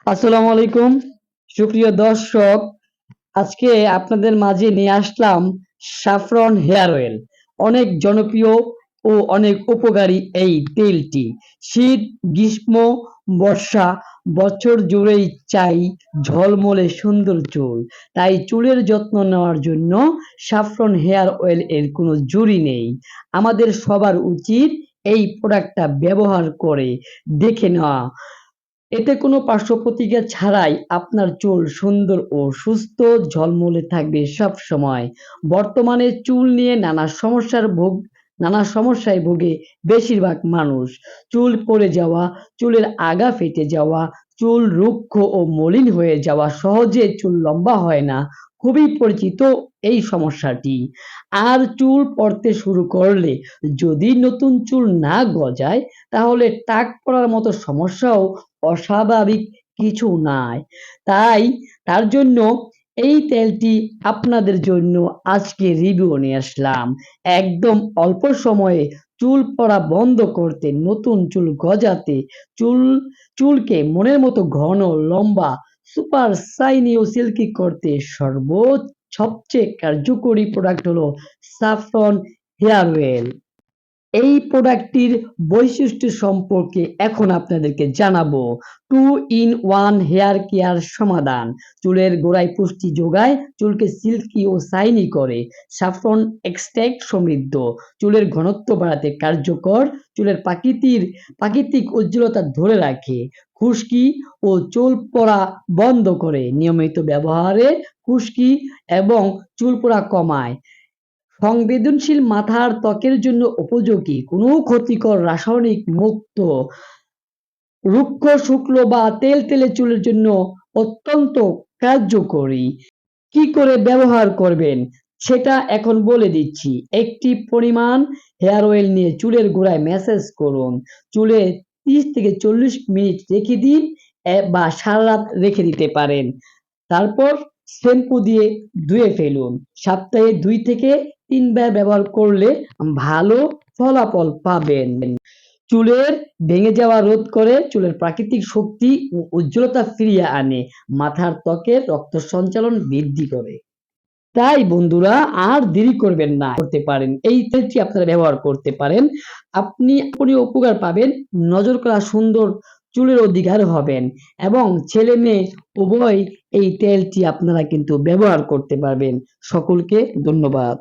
আসসালামু আলাইকুম সুপ্রিয় দর্শক। আজকে আপনাদের মাঝে নিয়ে আসলাম সাফরন হেয়ার অয়েল। অনেক জনপ্রিয় ও অনেক উপকারী এই তেলটি শীত, গ্রীষ্ম, বর্ষা বছর জুড়েই চাই ঝলমলে সুন্দর চুল। তাই চুলের যত্ন নেওয়ার জন্য সাফরন হেয়ার অয়েল এর কোনো জুড়ি নেই। আমাদের সবার উচিত এই প্রোডাক্টটা ব্যবহার করে দেখে নেওয়া। এতে কোনো পার্শ্বপ্রতিক্রিয়া ছাড়াই আপনার চুল সুন্দর ও সুস্থ ঝলমলে থাকবে সবসময়। বর্তমানে চুল নিয়ে নানা সমস্যায় ভোগে বেশিরভাগ মানুষ। চুল পড়ে যাওয়া, চুলের আগা ফেটে যাওয়া, চুল রুক্ষ ও মলিন হয়ে যাওয়া, সহজে চুল লম্বা হয় না। খুবই পরিচিত এই সমস্যাটি। আর চুল পড়তে শুরু করলে যদি নতুন চুল না গজায় তাহলে টাক পড়ার মতো সমস্যাও অস্বাভাবিক কিছু নাই। তাই তার জন্য এই তেলটি আপনাদের জন্য আজকে রিভিউ নিয়ে আসলাম। একদম অল্প সময়ে চুল পড়া বন্ধ করতে, নতুন চুল গজাতে, চুল চুলকে মনের মতো ঘন, লম্বা, সুপার শাইনি ও সিল্কি করতে সবচেয়ে কার্যকরী প্রোডাক্ট হলো সাফরন হেয়ার অয়েল। এই প্রোডাক্টটির বৈশিষ্ট্য সম্পর্কে এখন আপনাদেরকে জানাবো। 2 in 1 হেয়ার কেয়ার সমাধান। চুলের গোড়ায় পুষ্টি যোগায়, চুলকে সিল্কি ও শাইনি করে। স্যাফরন এক্সট্রাক্ট সমৃদ্ধ, চুলের ঘনত্ব বাড়াতে কার্যকর, চুলের প্রাকৃতিক উজ্জ্বলতা ধরে রাখে, খুশকি ও চুল পড়া বন্ধ করে। নিয়মিত ব্যবহারে খুশকি এবং চুল পড়া কমায়। সংবেদনশীল মাথার ত্বকের জন্য উপযোগী, কোনো ক্ষতিকর রাসায়নিক মুক্ত, রুক্ষ, শুষ্ক বা তেলতেলে চুলের জন্য অত্যন্ত কার্যকরী। কি করে ব্যবহার করবেন সেটা এখন বলে দিচ্ছি। একটি পরিমাণ হেয়ার অয়েল নিয়ে চুলের গোড়ায় ম্যাসাজ করুন। চুলে 30 থেকে 40 মিনিট রেখে দিন বা সারা রাত রেখে দিতে পারেন। তারপর শ্যাম্পু দিয়ে ধুয়ে ফেলুন। সপ্তাহে 2 থেকে 3 বার ব্যবহার করলে ভালো ফলাফল পাবেন। চুলের ভেঙে যাওয়া রোধ করে, চুলের প্রাকৃতিক শক্তি ও উজ্জ্বলতা ফিরিয়ে আনে, মাথার ত্বকের রক্ত সঞ্চালন বৃদ্ধি করে। তাই বন্ধুরা আর দেরি করবেন না, করতে পারেন এই তেলটি আপনারা ব্যবহার করতে পারেন। আপনি উপকার পাবেন, নজর করা সুন্দর চুলের অধিকার হবেন এবং ছেলে মেয়ে উভয় এই তেলটি আপনারা কিন্তু ব্যবহার করতে পারবেন। সকলকে ধন্যবাদ।